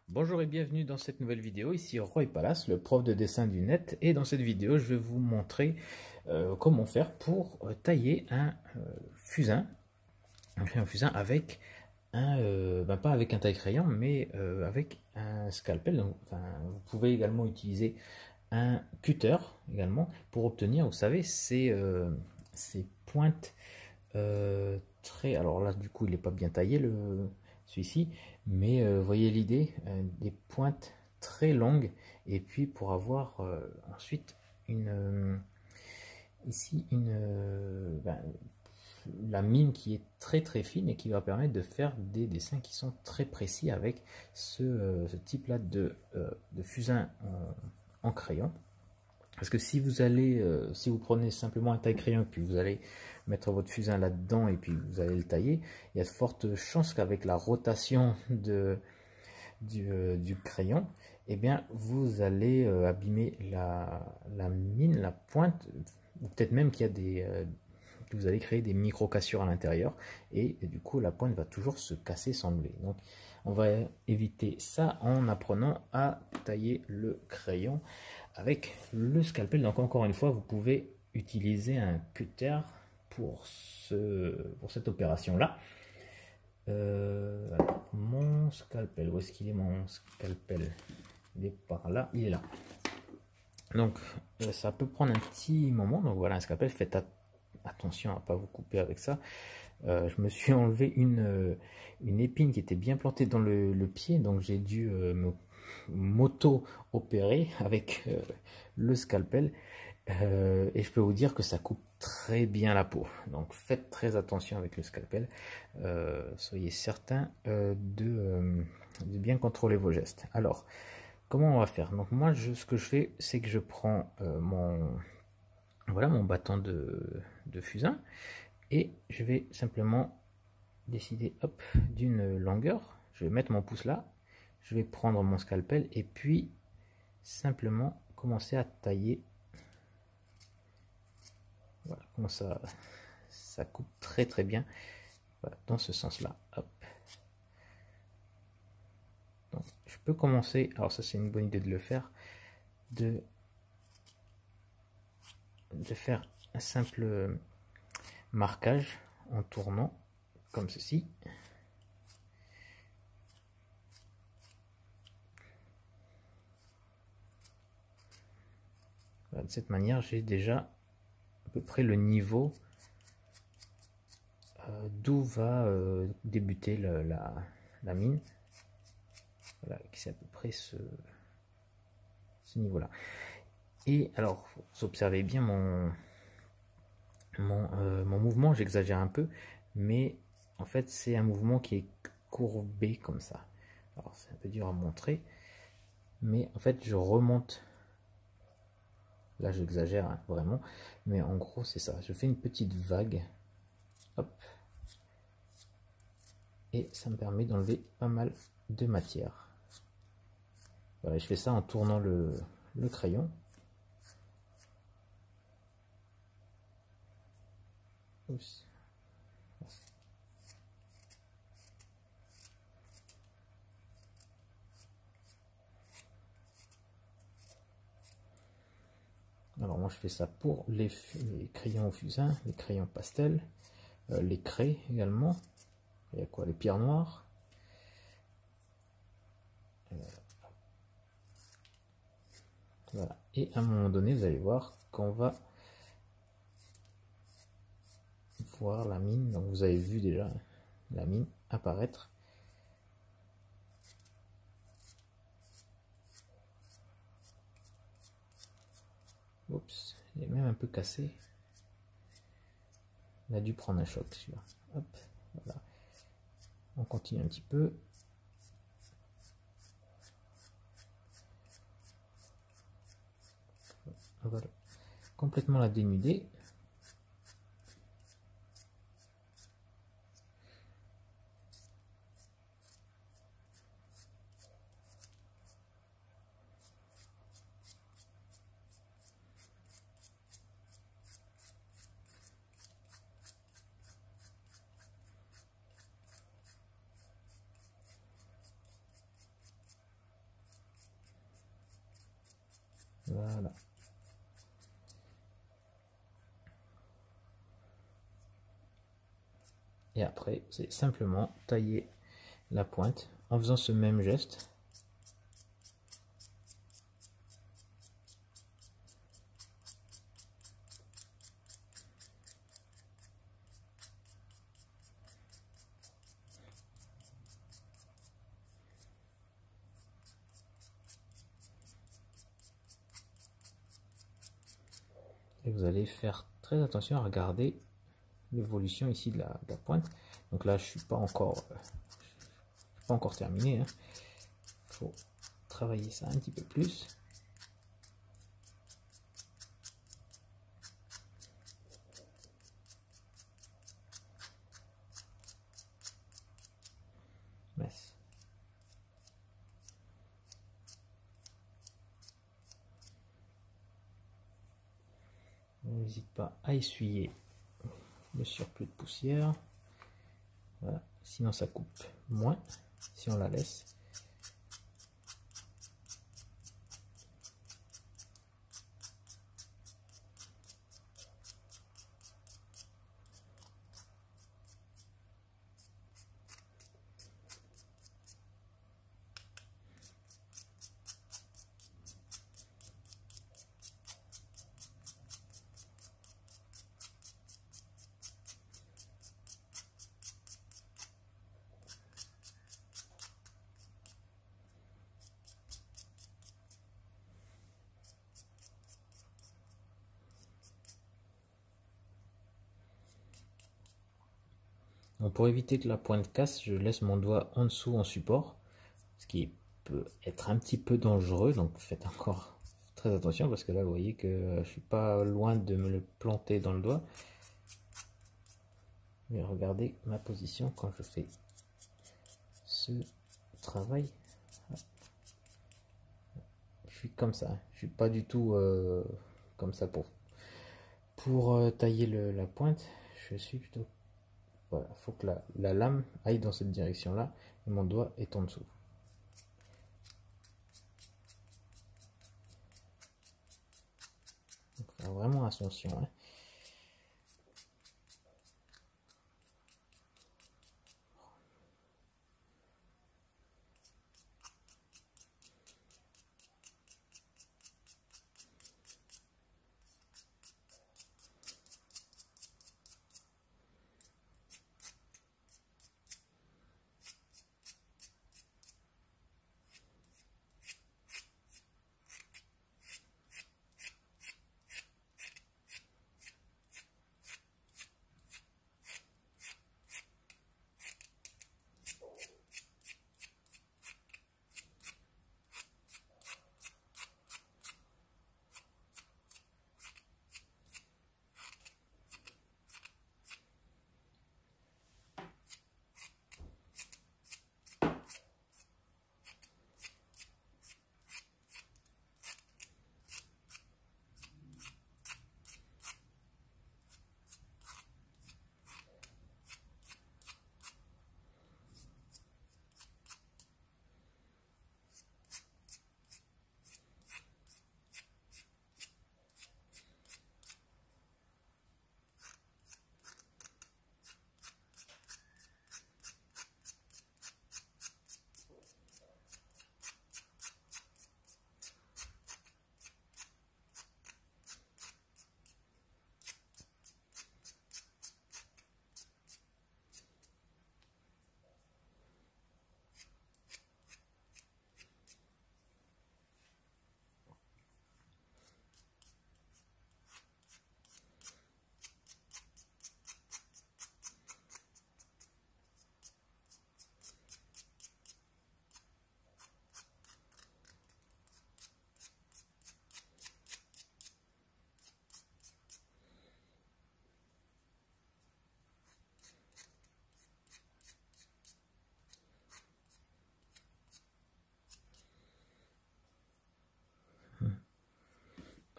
Bonjour et bienvenue dans cette nouvelle vidéo, ici Roy Palace, le prof de dessin du net, et dans cette vidéo je vais vous montrer comment faire pour tailler un fusain, un crayon fusain avec pas avec un taille-crayon mais avec un scalpel. Donc, vous pouvez également utiliser un cutter également pour obtenir, vous savez, ces pointes très... Alors là du coup il n'est pas bien taillé celui-ci, mais voyez l'idée, des pointes très longues, et puis pour avoir ensuite ici la mine qui est très fine et qui va permettre de faire des dessins qui sont très précis avec ce type là de fusain en crayon. Parce que si si vous prenez simplement un taille-crayon, puis vous allez mettre votre fusain là-dedans et puis vous allez le tailler, il y a de fortes chances qu'avec la rotation du crayon, eh bien, vous allez abîmer la mine, la pointe, ou peut-être même qu'il y a que vous allez créer des micro-cassures à l'intérieur, et du coup la pointe va toujours se casser, s'enlever. Donc on va éviter ça en apprenant à tailler le crayon avec le scalpel. Donc encore une fois, vous pouvez utiliser un cutter pour cette opération là. Mon scalpel, où est-ce qu'il est mon scalpel? Il est par là, il est là. Donc ça peut prendre un petit moment. Donc voilà un scalpel, faites attention à ne pas vous couper avec ça. Je me suis enlevé une épine qui était bien plantée dans le pied, donc j'ai dû m'auto-opérer avec le scalpel, et je peux vous dire que ça coupe très bien la peau. Donc faites très attention avec le scalpel, soyez certain de bien contrôler vos gestes. Alors comment on va faire? Donc moi ce que je fais, c'est que je prends mon bâton de fusain, et je vais simplement décider d'une longueur. Je vais mettre mon pouce là, je vais prendre mon scalpel et puis simplement commencer à tailler. Voilà, comment ça coupe très bien. Voilà, dans ce sens là. Donc je peux commencer, alors ça c'est une bonne idée de le faire, de faire un simple marquage en tournant comme ceci. Voilà, de cette manière j'ai déjà à peu près le niveau d'où va débuter la mine. Voilà, c'est à peu près ce niveau là. Et alors vous observez bien mon mouvement, j'exagère un peu, mais en fait c'est un mouvement qui est courbé comme ça. Alors c'est un peu dur à montrer, mais en fait je remonte. Là j'exagère hein, vraiment, mais en gros c'est ça. Je fais une petite vague, hop, et ça me permet d'enlever pas mal de matière. Voilà, je fais ça en tournant le crayon. Oups. Alors moi je fais ça pour les crayons au fusain, les crayons pastel, les craies également. Il y a quoi? Les pierres noires. Voilà. Et à un moment donné, vous allez voir qu'on va voir la mine. Donc vous avez vu déjà la mine apparaître. Oups, il est même un peu cassé. Il a dû prendre un choc celui-là. Hop, voilà. On continue un petit peu. On va complètement la dénuder. Voilà. Et après, c'est simplement tailler la pointe en faisant ce même geste. Et vous allez faire très attention à regarder l'évolution ici de la pointe. Donc là, je suis pas encore terminé. Il faut travailler ça un petit peu plus. Mince. N'hésite pas à essuyer le surplus de poussière. Voilà. Sinon ça coupe moins si on la laisse. Donc pour éviter que la pointe casse, je laisse mon doigt en dessous en support, ce qui peut être un petit peu dangereux, donc faites encore très attention parce que là vous voyez que je suis pas loin de me le planter dans le doigt. Mais regardez ma position quand je fais ce travail. Je suis comme ça, je suis pas du tout comme ça pour tailler la pointe. Je suis plutôt, voilà, faut que la lame aille dans cette direction là et mon doigt est en dessous. Donc, faire vraiment attention, hein.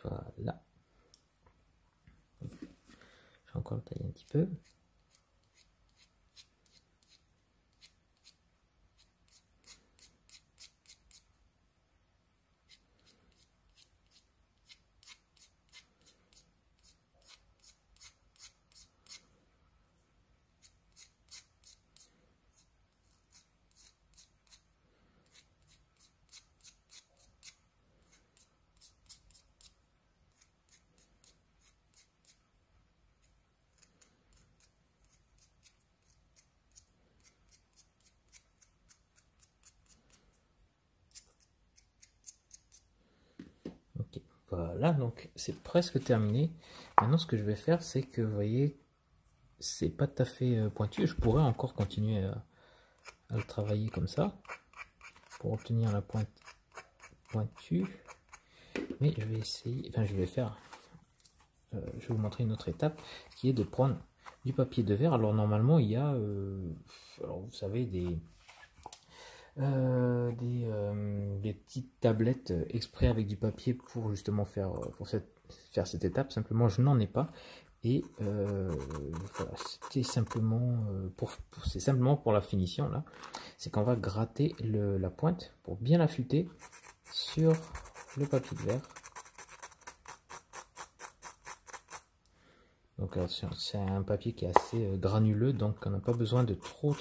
Voilà. Je vais encore le tailler un petit peu. Voilà, donc c'est presque terminé. Maintenant, ce que je vais faire, c'est que, vous voyez, c'est pas tout à fait pointu. Je pourrais encore continuer à le travailler comme ça pour obtenir la pointe pointue. Mais je vais essayer, enfin je vais faire, je vais vous montrer une autre étape qui est de prendre du papier de verre. Alors normalement il y a, alors vous savez, des petites tablettes exprès avec du papier pour justement faire, faire cette étape. Simplement je n'en ai pas. Et voilà, c'était simplement c'est simplement pour la finition là, c'est qu'on va gratter la pointe pour bien l'affûter sur le papier de verre. Donc c'est un papier qui est assez granuleux, donc on n'a pas besoin de trop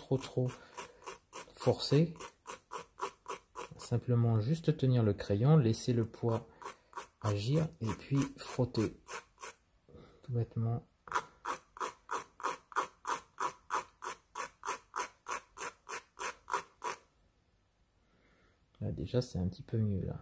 forcer. Simplement juste tenir le crayon, laisser le poids agir et puis frotter tout bêtement. Là déjà c'est un petit peu mieux là.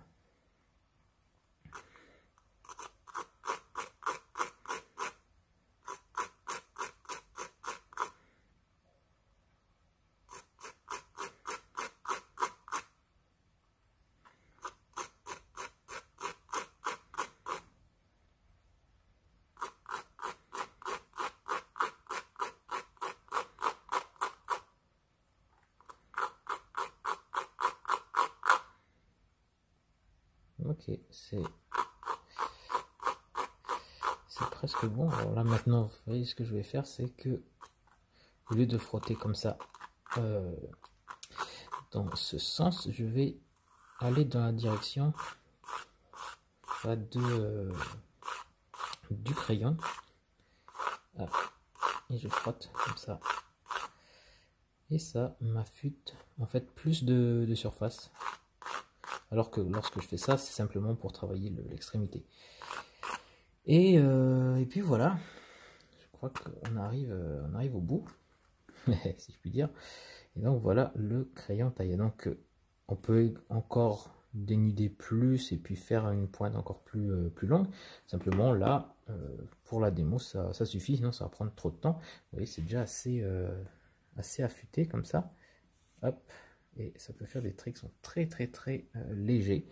Ok, c'est presque bon. Alors là maintenant, vous voyez, ce que je vais faire, c'est que au lieu de frotter comme ça dans ce sens, je vais aller dans la direction du crayon. Ah, et je frotte comme ça. Et ça m'affûte en fait plus de surface. Alors que lorsque je fais ça, c'est simplement pour travailler l'extrémité. Et puis voilà, je crois qu'on arrive au bout, si je puis dire. Et donc voilà le crayon taillé. Donc on peut encore dénuder plus et puis faire une pointe encore plus longue. Simplement là, pour la démo, ça suffit, sinon ça va prendre trop de temps. Vous voyez, c'est déjà assez affûté comme ça. Hop. Et ça peut faire des tricks qui sont très légers.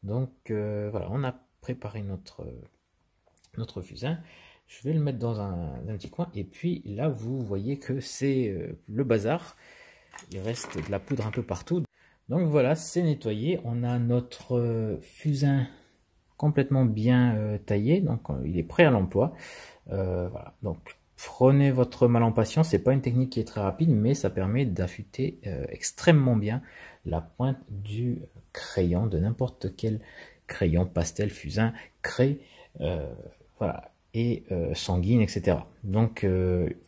Donc voilà, on a préparé notre fusain. Je vais le mettre dans un petit coin. Et puis là, vous voyez que c'est le bazar. Il reste de la poudre un peu partout. Donc voilà, c'est nettoyé. On a notre fusain complètement bien taillé. Donc il est prêt à l'emploi. Voilà, donc prenez votre mal en patience, c'est pas une technique qui est très rapide, mais ça permet d'affûter extrêmement bien la pointe du crayon, de n'importe quel crayon, pastel, fusain, craie, voilà, et sanguine, etc. Donc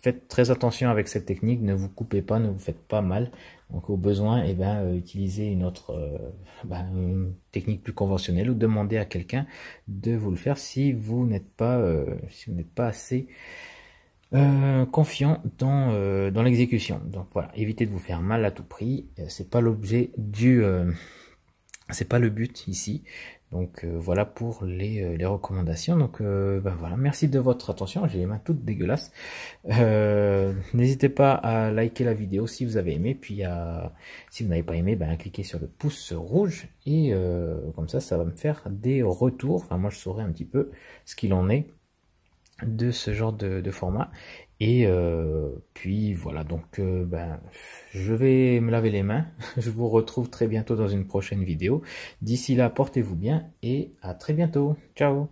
faites très attention avec cette technique, ne vous coupez pas, ne vous faites pas mal. Donc au besoin, utilisez une technique plus conventionnelle ou demandez à quelqu'un de vous le faire si vous n'êtes pas assez confiant dans l'exécution. Donc voilà, évitez de vous faire mal à tout prix. C'est pas l'objet c'est pas le but ici. Donc voilà pour les recommandations. Donc voilà, merci de votre attention. J'ai les mains toutes dégueulasses. N'hésitez pas à liker la vidéo si vous avez aimé, puis si vous n'avez pas aimé, cliquez sur le pouce rouge et comme ça va me faire des retours. Enfin moi je saurai un petit peu ce qu'il en est de ce genre de format. Et puis voilà, donc je vais me laver les mains. Je vous retrouve très bientôt dans une prochaine vidéo. D'ici là, portez-vous bien et à très bientôt. Ciao.